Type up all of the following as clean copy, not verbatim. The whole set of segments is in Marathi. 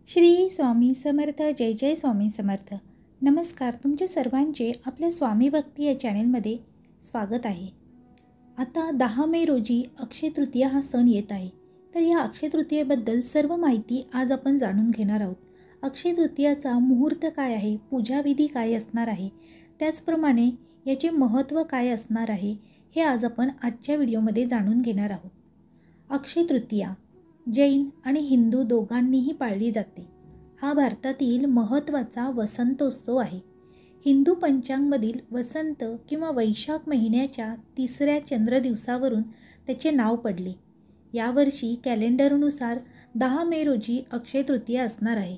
श्री स्वामी समर्थ. जय जय स्वामी समर्थ. नमस्कार. तुमच्या सर्वांचे आपल्या स्वामी भक्ती या चॅनेलमध्ये स्वागत आहे. आता 10 मे रोजी अक्षय तृतीया हा सण येत आहे. तर या अक्षय तृतीयेबद्दल सर्व माहिती आज आपण जाणून घेणार आहोत. अक्षय तृतीयाचा मुहूर्त काय आहे, पूजाविधी काय असणार आहे, त्याचप्रमाणे याचे महत्त्व काय असणार आहे, हे आज आपण आजच्या व्हिडिओमध्ये जाणून घेणार आहोत. अक्षय तृतीया जैन आणि हिंदू दोघांनीही पाळली जाते. हा भारतातील महत्त्वाचा वसंतोत्सव आहे. हिंदू पंचांगमधील वसंत किंवा वैशाख महिन्याच्या 3ऱ्या चंद्र दिवसावरून त्याचे नाव पडले. यावर्षी कॅलेंडरनुसार 10 मे रोजी अक्षय तृतीया असणार आहे.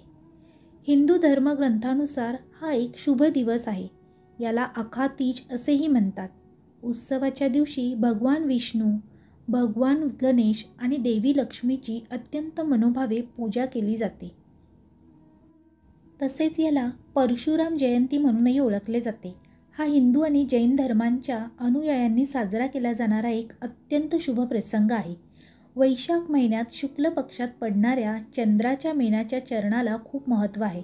हिंदू धर्मग्रंथानुसार हा एक शुभ दिवस आहे. याला अखातीज असेही म्हणतात. उत्सवाच्या दिवशी भगवान विष्णू, भगवान गणेश आणि देवी लक्ष्मीची अत्यंत मनोभावे पूजा केली जाते. तसेच याला परशुराम जयंती म्हणूनही ओळखले जाते. हा हिंदू आणि जैन धर्मांच्या अनुयायांनी साजरा केला जाणारा एक अत्यंत शुभ प्रसंग आहे. वैशाख महिन्यात शुक्ल पक्षात पडणाऱ्या चंद्राच्या मेनाच्या चरणाला खूप महत्त्व आहे.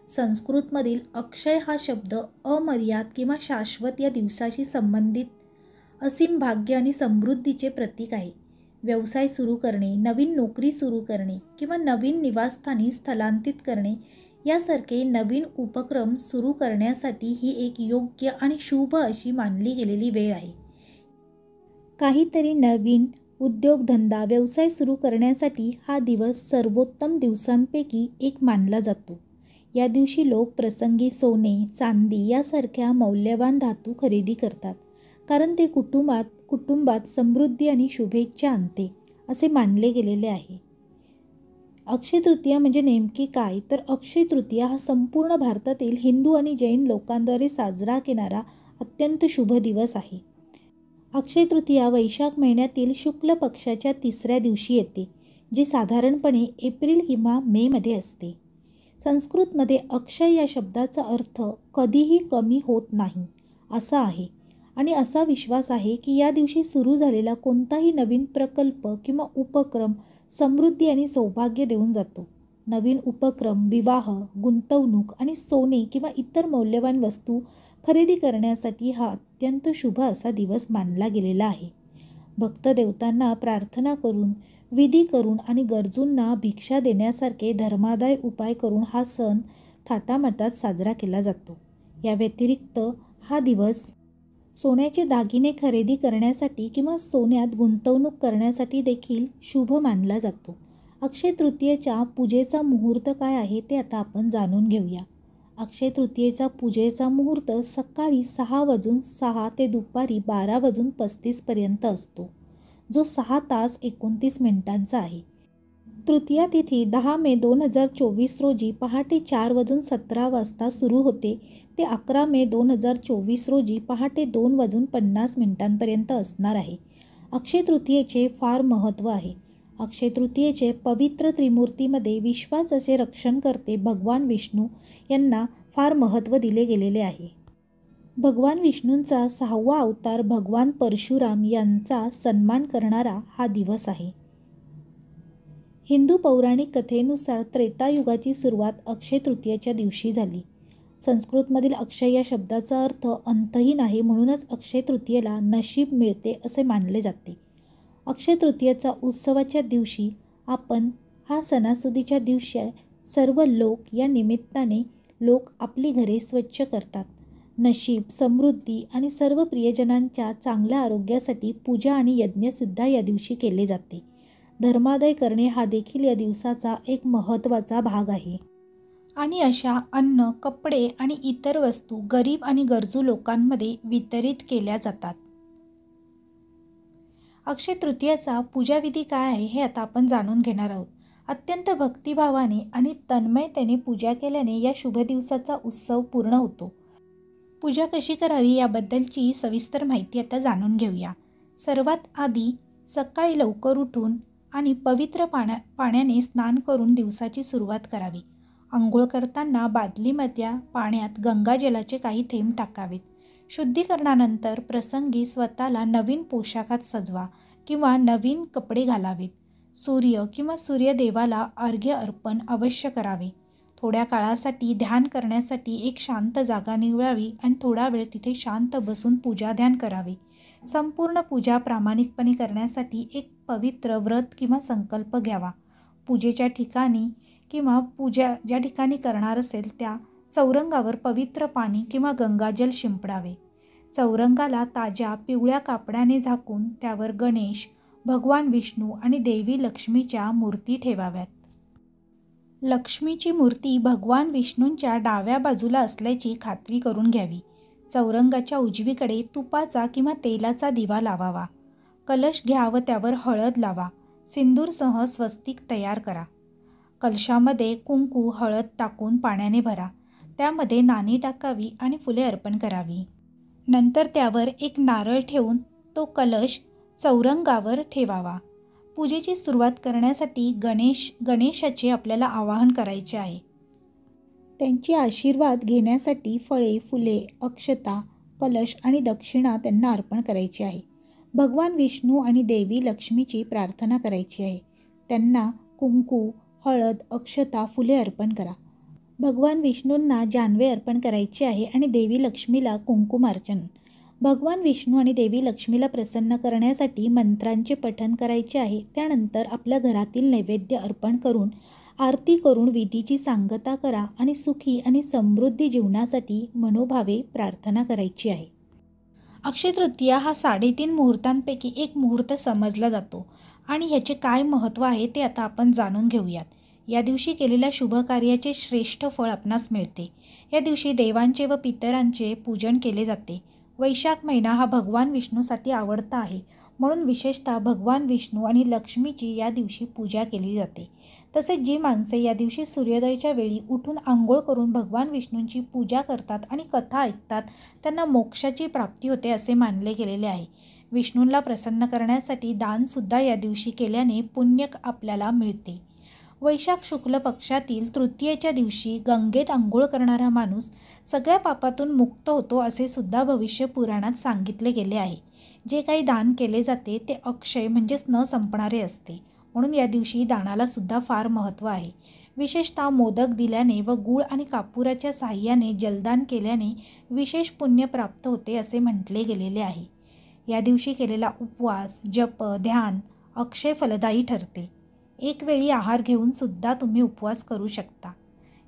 संस्कृतमधील अक्षय हा शब्द अमर्याद किंवा शाश्वत या दिवसाशी संबंधित असीम भाग्य आणि समृद्धीचे प्रतीक आहे. व्यवसाय सुरू करणे, नवीन नोकरी सुरू करणे किंवा नवीन निवासस्थानी स्थलांतरित करणे यासारखे नवीन उपक्रम सुरू करण्यासाठी ही एक योग्य आणि शुभ अशी मानली गेलेली वेळ आहे. काहीतरी नवीन उद्योगधंदा, व्यवसाय सुरू करण्यासाठी हा दिवस सर्वोत्तम दिवसांपैकी एक मानला जातो. या दिवशी लोक प्रसंगी सोने, चांदी यासारख्या मौल्यवान धातू खरेदी करतात, कारण ते कुटुंबात समृद्धी आणि शुभेच्छा आणते असे मानले गेलेले आहे. अक्षय तृतीया म्हणजे नेमकी काय, तर अक्षय तृतीया हा संपूर्ण भारतातील हिंदू आणि जैन लोकांद्वारे साजरा केणारा अत्यंत शुभ दिवस आहे. अक्षय तृतीया वैशाख महिन्यातील शुक्ल पक्षाच्या 3ऱ्या दिवशी येते, जे साधारणपणे एप्रिल किंवा मे मध्ये असते. संस्कृतमध्ये अक्षय या शब्दाचा अर्थ कधीही कमी होत नाही असा आहे आणि असा विश्वास आहे की या दिवशी सुरू झालेला कोणताही नवीन प्रकल्प किंवा उपक्रम समृद्धी आणि सौभाग्य देऊन जातो. नवीन उपक्रम, विवाह, गुंतवणूक आणि सोने किंवा इतर मौल्यवान वस्तू खरेदी करण्यासाठी हा अत्यंत शुभ असा दिवस मानला गेलेला आहे. भक्त देवतांना प्रार्थना करून, विधी करून आणि गरजूंना भिक्षा देण्यासारखे धर्मादाय उपाय करून हा सण थाटामाटात साजरा केला जातो. या व्यतिरिक्त हा दिवस सोन्याचे दागिने खरेदी करण्यासाठी किंवा सोन्यात गुंतवणूक करण्यासाठी देखील शुभ मानला जातो. अक्षय तृतीयेच्या पूजेचा मुहूर्त काय आहे ते आता आपण जाणून घेऊया. अक्षय तृतीयेचा पूजेचा मुहूर्त सकाळी 6:06 ते दुपारी 12:35 पर्यंत असतो, जो 6 तास 29 मिनिटांचा आहे. तृतीया तिथी 10 मे 2024 रोजी पहाटे 4:17 वाजता सुरू होते ते 11 मे 2024 रोजी पहाटे 2:50 असणार आहे. अक्षय तृतीयेचे फार महत्त्व आहे. अक्षय तृतीयेचे पवित्र त्रिमूर्तीमध्ये विश्वाचे रक्षण करते भगवान विष्णू यांना फार महत्त्व दिले गेलेले आहे. भगवान विष्णूंचा 6वा अवतार भगवान परशुराम यांचा सन्मान करणारा हा दिवस आहे. हिंदू पौराणिक कथेनुसार त्रेतायुगाची सुरुवात अक्षय तृतीयेच्या दिवशी झाली. संस्कृतमधील अक्षय या शब्दाचा अर्थ अंतहीन आहे, म्हणूनच अक्षय तृतीयेला नशीब मिळते असे मानले जाते. अक्षय तृतीयेचा उत्सवाच्या दिवशी आपण हा सणासुदीच्या दिवशी सर्व लोक या निमित्ताने लोक आपली घरे स्वच्छ करतात. नशीब, समृद्धी आणि सर्व प्रियजनांच्या चांगल्या आरोग्यासाठी पूजा आणि यज्ञसुद्धा या दिवशी केले जाते. धर्मादाय करणे हा देखील या दिवसाचा एक महत्त्वाचा भाग आहे. आणि अशा अन्न, कपडे आणि इतर वस्तू गरीब आणि गरजू लोकांमध्ये वितरित केल्या जातात. अक्षय तृतीयाचा पूजाविधी काय आहे हे आता आपण जाणून घेणार आहोत. अत्यंत भक्तिभावाने आणि तन्मयतेने पूजा केल्याने या शुभ दिवसाचा उत्सव पूर्ण होतो. पूजा कशी करावी याबद्दलची सविस्तर माहिती आता जाणून घेऊया. सर्वात आधी सकाळी लवकर उठून आणि पवित्र पाण्याने स्नान करून दिवसाची सुरुवात करावी. अंघोळ करताना बादलीमधल्या पाण्यात गंगाजलाचे काही थेंब टाकावेत. शुद्धीकरणानंतर प्रसंगी स्वतःला नवीन पोशाखात सजवा किंवा नवीन कपडे घालावेत. सूर्य किंवा सूर्यदेवाला अर्घ्य अर्पण अवश्य करावे. थोड्या काळासाठी ध्यान करण्यासाठी एक शांत जागा निवडावी आणि थोडा वेळ तिथे शांत बसून पूजा ध्यान करावे. संपूर्ण पूजा प्रामाणिकपणे करण्यासाठी एक पवित्र व्रत किंवा संकल्प घ्यावा. पूजेच्या ठिकाणी किंवा पूजा ज्या ठिकाणी करणार असेल त्या चौरंगावर पवित्र पाणी किंवा गंगाजल शिंपडावे. चौरंगाला ताज्या पिवळ्या कापडाने झाकून त्यावर गणेश, भगवान विष्णू आणि देवी लक्ष्मीच्या मूर्ती ठेवाव्यात. लक्ष्मीची मूर्ती भगवान विष्णूंच्या डाव्या बाजूला असल्याची खात्री करून घ्यावी. चौरंगाच्या उजवीकडे तुपाचा किंवा तेलाचा दिवा लावावा. कलश घ्या व त्यावर हळद लावा. सिंदूरसह स्वस्तिक तयार करा. कलशामध्ये कुंकू हळद टाकून पाण्याने भरा. त्यामध्ये नाणी टाकावी आणि फुले अर्पण करावी. नंतर त्यावर एक नारळ ठेवून तो कलश चौरंगावर ठेवावा. पूजेची सुरुवात करण्यासाठी गणेशाचे आपल्याला आवाहन करायचे आहे. त्यांचे आशीर्वाद घेण्यासाठी फळे, फुले, अक्षता, कलश आणि दक्षिणा त्यांना अर्पण करायची आहे. भगवान विष्णू आणि देवी लक्ष्मीची प्रार्थना करायची आहे. त्यांना कुंकू, हळद, अक्षता, फुले अर्पण करा. भगवान विष्णूंना जानवे अर्पण करायचे आहे आणि देवी लक्ष्मीला कुंकुमार्चन. भगवान विष्णू आणि देवी लक्ष्मीला प्रसन्न करण्यासाठी मंत्रांचे पठण करायचे आहे. त्यानंतर आपल्या घरातील नैवेद्य अर्पण करून आरती करून विधीची सांगता करा आणि सुखी आणि समृद्धी जीवनासाठी मनोभावे प्रार्थना करायची आहे. अक्षय तृतीया हा 3.5 मुहूर्तांपैकी एक मुहूर्त समजला जातो आणि ह्याचे काय महत्त्व आहे ते आता आपण जाणून घेऊयात. या दिवशी केलेल्या शुभ कार्याचे श्रेष्ठ फळ आपणास मिळते. या दिवशी देवांचे व पितरांचे पूजन केले जाते. वैशाख महिना हा भगवान विष्णूसाठी आवडता आहे, म्हणून विशेषतः भगवान विष्णू आणि लक्ष्मीची या दिवशी पूजा केली जाते. तसेच जी माणसे या दिवशी सूर्योदयाच्या वेळी उठून आंघोळ करून भगवान विष्णूंची पूजा करतात आणि कथा ऐकतात त्यांना मोक्षाची प्राप्ती होते असे मानले गेलेले आहे. विष्णूंना प्रसन्न करण्यासाठी दानसुद्धा या दिवशी केल्याने पुण्य आपल्याला मिळते. वैशाख शुक्ल पक्षातील तृतीयेच्या दिवशी गंगेत आंघोळ करणारा माणूस सगळ्या पापातून मुक्त होतो असे सुद्धा भविष्य पुराणात सांगितले गेले आहे. जे काही दान केले जाते ते अक्षय म्हणजेच न संपणारे असते, म्हणून या दिवशी दानाला सुद्धा फार महत्त्व आहे. विशेषतः मोदक दिल्याने व गूळ आणि कापुराच्या साहाय्याने जलदान केल्याने विशेष पुण्य प्राप्त होते असे म्हटले गेलेले आहे. या दिवशी केलेला उपवास, जप, ध्यान अक्षय फलदायी ठरते. एक वेळी आहार घेऊन सुद्धा तुम्ही उपवास करू शकता.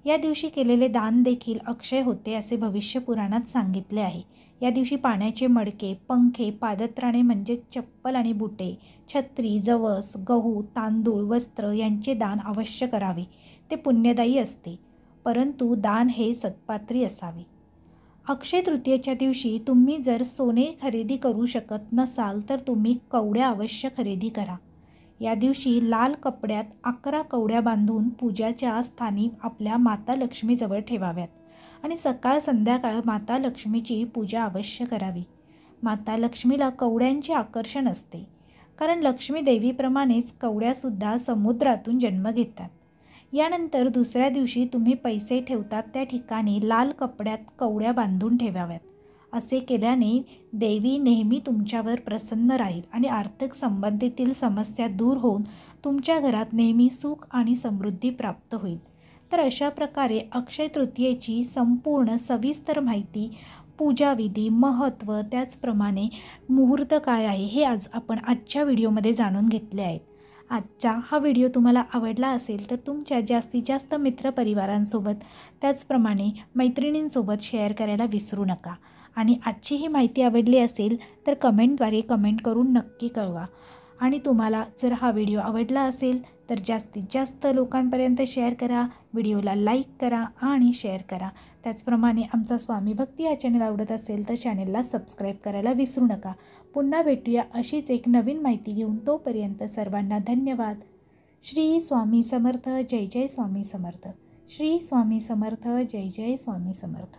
या दिवशी केलेले दान देखील अक्षय होते असे भविष्य पुराणात सांगितले आहे. या दिवशी पाण्याचे मडके, पंखे, पादत्राणे म्हणजे चप्पल आणि बुटे, छत्री, जवस, गहू, तांदूळ, वस्त्र यांचे दान अवश्य करावे. ते पुण्यदायी असते, परंतु दान हे सत्पात्री असावे. अक्षय तृतीयेच्या दिवशी तुम्ही जर सोने खरेदी करू शकत नसाल तर तुम्ही कवड्या अवश्य खरेदी करा. या दिवशी लाल कपड्यात 11 कवड्या बांधून पूजाच्या स्थानी आपल्या माता लक्ष्मीजवळ ठेवाव्यात आणि सकाळ संध्याकाळ माता लक्ष्मीची पूजा अवश्य करावी. माता लक्ष्मीला कवड्यांचे आकर्षण असते, कारण लक्ष्मी देवीप्रमाणेच कवड्यासुद्धा समुद्रातून जन्म घेतात. यानंतर दुसऱ्या दिवशी तुम्ही पैसे ठेवतात त्या ठिकाणी लाल कपड्यात कवड्या बांधून ठेवाव्यात. असे केल्याने देवी नेहमी तुमच्यावर प्रसन्न राहील आणि आर्थिक संबंधीतील समस्या दूर होऊन तुमच्या घरात नेहमी सुख आणि समृद्धी प्राप्त होईल. तर अशा प्रकारे अक्षय तृतीयेची संपूर्ण सविस्तर माहिती, पूजाविधी, महत्त्व, त्याचप्रमाणे मुहूर्त काय आहे हे आज आपण आजच्या व्हिडिओमध्ये जाणून घेतले आहेत. आजचा हा व्हिडिओ तुम्हाला आवडला असेल तर तुमच्या जास्तीत जास्त मित्रपरिवारांसोबत त्याचप्रमाणे मैत्रिणींसोबत शेअर करायला विसरू नका. आणि आजची ही माहिती आवडली असेल तर कमेंटद्वारे कमेंट करून नक्की कळवा. आणि तुम्हाला जर हा व्हिडिओ आवडला असेल तर जास्तीत जास्त लोकांपर्यंत शेअर करा, व्हिडिओला लाईक करा आणि शेअर करा. त्याचप्रमाणे आमचा स्वामी भक्ती हा चॅनल आवडत असेल तर चॅनलला सबस्क्राईब करायला विसरू नका. पुन्हा भेटूया अशीच एक नवीन माहिती घेऊन. तोपर्यंत सर्वांना धन्यवाद. श्री स्वामी समर्थ. जय जय स्वामी समर्थ. श्री स्वामी समर्थ. जय जय स्वामी समर्थ.